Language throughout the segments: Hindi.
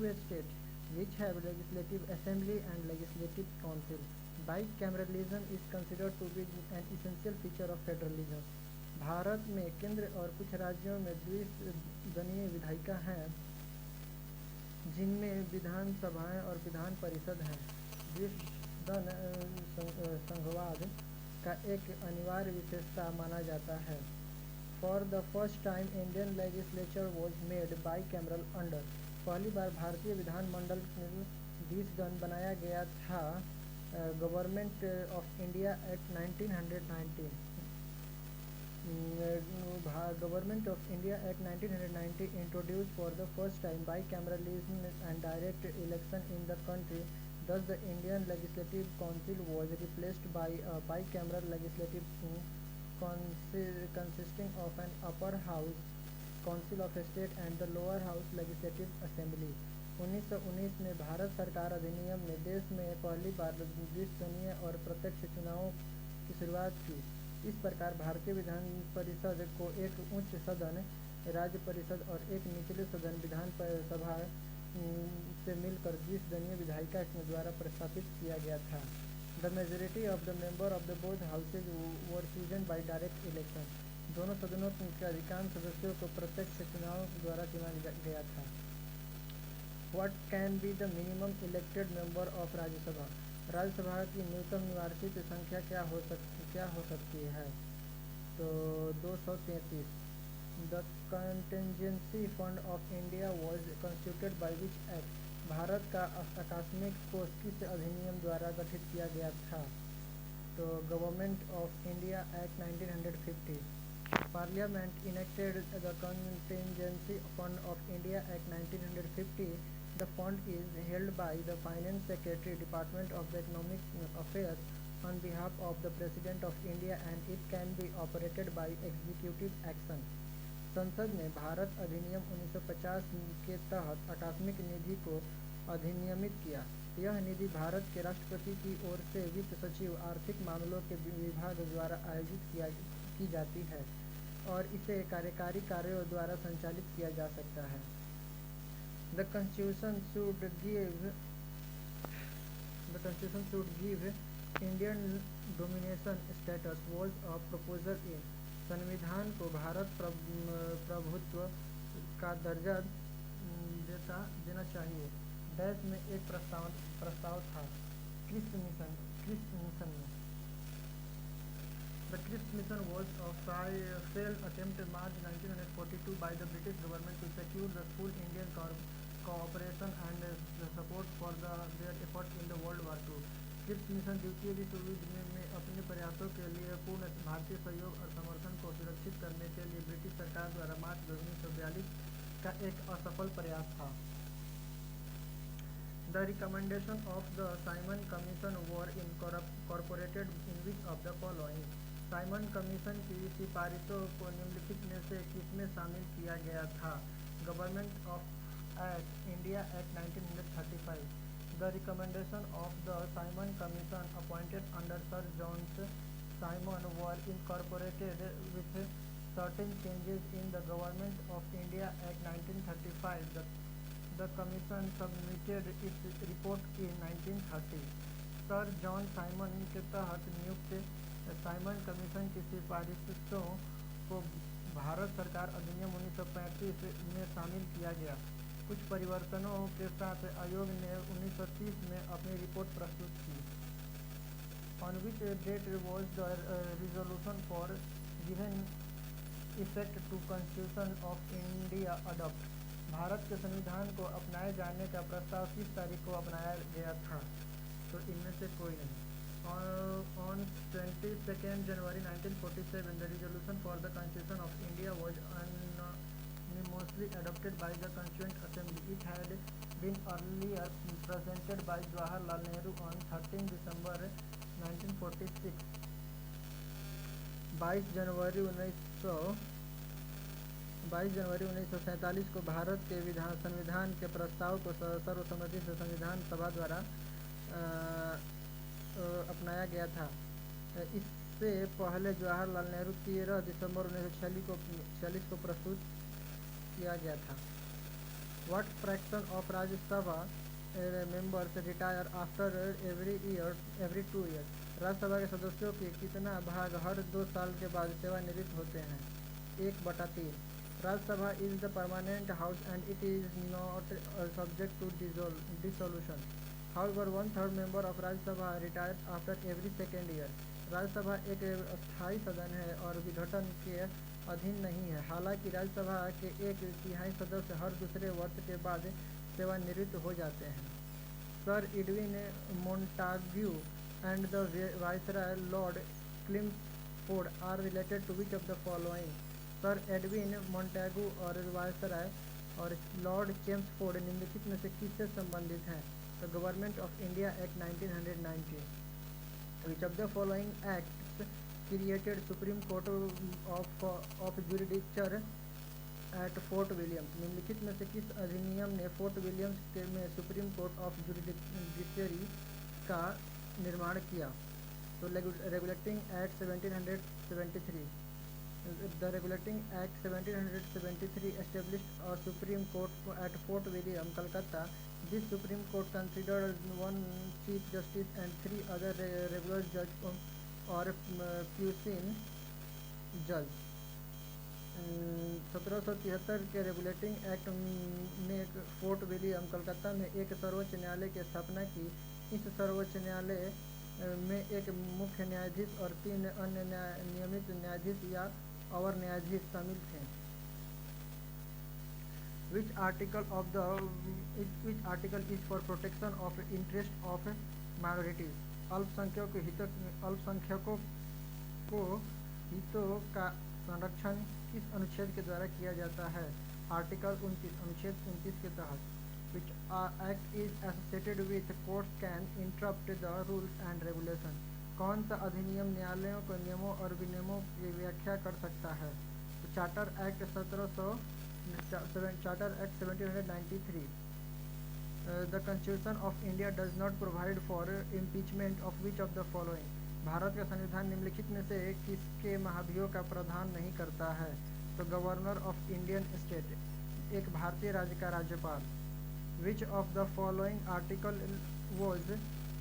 52 states which have legislative assembly and legislative council. Bicameralism is considered to be an essential feature of federalism. Bharat में केंद्र और कुछ राज्यों में द्विसदनीय विधायिका हैं, जिनमें विधान सभाएं और विधान परिषद हैं। द्विसदन संघवाद का एक अनिवार्य विशेषता माना जाता है। For the first time Indian legislature was made bicameral under. पहली बार भारतीय विधानमंडल द्विसदन बनाया गया था government of India act 1990। Government of India Act 1990 introduced for the first time bicameralism and direct election in the country. Thus, the Indian Legislative Council was replaced by a bicameral legislative consisting of an upper house, Council of State, and the lower house, Legislative Assembly. 1919 में भारत सरकार अधिनियम ने देश में पहली बार द्विसदनीय और प्रत्यक्ष चुनावों की शुरुआत की। इस प्रकार भारतीय विधान परिषद को एक उच्च सदन राज्य परिषद और एक निचले सदन विधान सभा से मिलकर द्विसदनीय विधायिका द्वारा प्रस्तापित किया गया था। The majority of the member of the both houses were chosen bye direct election. दोनों सदनों के अधिकांश सदस्यों को प्रत्यक्ष चुनाव द्वारा चुना गया था। What can be the minimum elected member of Rajya Sabha. Rajya Sabha की न्यूनतम निवासित संख्या क्या हो सकती है? तो 233। The contingency fund of India was constituted by which act. Bharat का आकस्मिक कोष किस अधिनियम द्वारा गठित किया गया था? तो government of India act 1950। Parliament enacted the contingency fund of India act 1950। The fund is held by the Finance Secretary, Department of the Economic Affairs, on behalf of the President of India, and it can be operated by executive action. संसद ने भारत अधिनियम 1950 के तहत आकस्मिक निधि को अधिनियमित किया। यह निधि भारत के राष्ट्रपति की ओर से वित्त सचिव आर्थिक मामलों के विभाग द्वारा आयोजित की जाती है और इसे कार्यकारी कार्यों द्वारा संचालित किया जा सकता है। The Constitution should give Indian domination status was a proposal in। संविधान को भारत प्रभुत्व का दर्जा देना चाहिए। देश में एक प्रस्ताव था। क्रिस्ट मिशन में। The Cripps mission was a failed attempt in March 1942 by the British government to secure the full Indian cooperation and the support for their efforts in the World War II। Cripps mission द्वितीय विश्व युद्ध में अपने प्रयासों के लिए पूर्ण भारतीय सहयोग और समर्थन को सुरक्षित करने के लिए ब्रिटिश सरकार द्वारा मार्च 1942 का एक असफल प्रयास था। The recommendation of the Simon Commission were incorporated in which of the following? Simon commission की सिफारिशों को निम्नलिखित में से किसमें शामिल किया गया था? Government of act India act 1935। The recommendation of the Simon commission appointed under sir John Simon were incorporated with certain changes in the government of India act 1935। The commission submitted its report in 1930। Sir John Simon के तहत नियुक्त साइमन कमीशन की सिफारिशों को भारत सरकार अधिनियम 1935 में शामिल किया गया। कुछ परिवर्तनों के साथ आयोग ने 1930 में अपनी रिपोर्ट प्रस्तुत की। On which date was the resolution for given effect to constitution of India adopt. Bharat के संविधान को अपनाए जाने का प्रस्ताव किस तारीख को अपनाया गया था? तो इनमें से कोई नहीं। On 22nd January 1947, the resolution for the Constitution of India was unanimously adopted by the Constituent Assembly. It had been earlier presented by Jawaharlal Nehru on 13 December 1946। 22 जनवरी 1947 को भारत के संविधान के प्रस्ताव को सर्वसम्मति से संविधान सभा द्वारा अपनाया गया था। इससे पहले जवाहरलाल नेहरू 13 दिसंबर 1946 को प्रस्तुत किया गया था। What fraction of Rajya Sabha members retire after every 2 years? Rajya Sabha के सदस्यों के कितना भाग हर 2 साल के बाद सेवानिवृत्त होते हैं? 1/3। Rajya Sabha is the permanent house and it is not subject to dissolution. However, one-third member of Rajya Sabha retires after every second year. Rajya Sabha एक अस्थायी सदन है और विघटन के अधीन नहीं है। हालांकि राज्यसभा के 1/3 सदस्य हर दूसरे वर्ष के बाद सेवानिवृत्त हो जाते हैं। Sir Edwin Montagu and the viceroy lord Chelmsford are related to which of the following? Sir Edwin Montagu और वाइसराय और लॉर्ड चेम्सफोर्ड निम्नलिखित में से किससे संबंधित हैं? The government of India act 1990। Which of the following acts created Supreme Court of Judicature at Fort Williams? निम्नलिखित में से किस अधिनियम ने फोर्ट विलियम्स में सुप्रीम कोर्ट ऑफ जुडिशरी का निर्माण किया? तो regulating act 1773। The Regulating Act 1773 established a Supreme Court at Fort William, Calcutta. This Supreme Court considered one Chief Justice and 3 other regular judges और प्यूसिन जज। 1773 के रेगुलेटिंग एक्ट ने फोर्ट विलियम कलकत्ता में एक सर्वोच्च न्यायालय की स्थापना की। इस सर्वोच्च न्यायालय में एक मुख्य न्यायाधीश और 3 अन्य नियमित न्यायाधीश या और न्यायाधीश शामिल थे। Which article is for protection of interest of minorities? अल्पसंख्यकों को हितों का संरक्षण किस अनुच्छेद के द्वारा किया जाता है? आर्टिकल 29, अनुच्छेद 29 के तहत। Which act is associated with courts can interrupt the rules and regulation? कौन सा अधिनियम न्यायालयों को नियमों और विनियमों की व्याख्या कर सकता है? तो charter act 1793। The Constitution of India does not provide for impeachment of which of the following? Bharat का संविधान निम्नलिखित में से किसके महाभियोग का प्रावधान नहीं करता है? तो गवर्नर ऑफ इंडियन स्टेट, एक भारतीय राज्य का राज्यपाल। Which of the following article was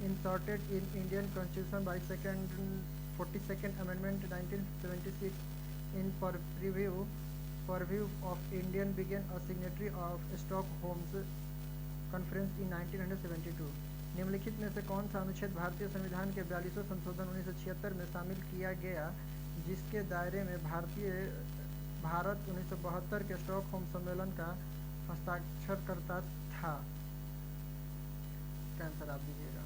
inserted in Indian Constitution by 42nd Amendment 1976 in purview of Indian began a signatory of Stockholm's Conference in 1972? निम्नलिखित में से कौन सा अनुच्छेद भारतीय संविधान के 42वें संशोधन 1976 में शामिल किया गया जिसके दायरे में भारत 1972 के स्टॉकहोम सम्मेलन का हस्ताक्षरकर्ता था? आंसर आप दीजिएगा।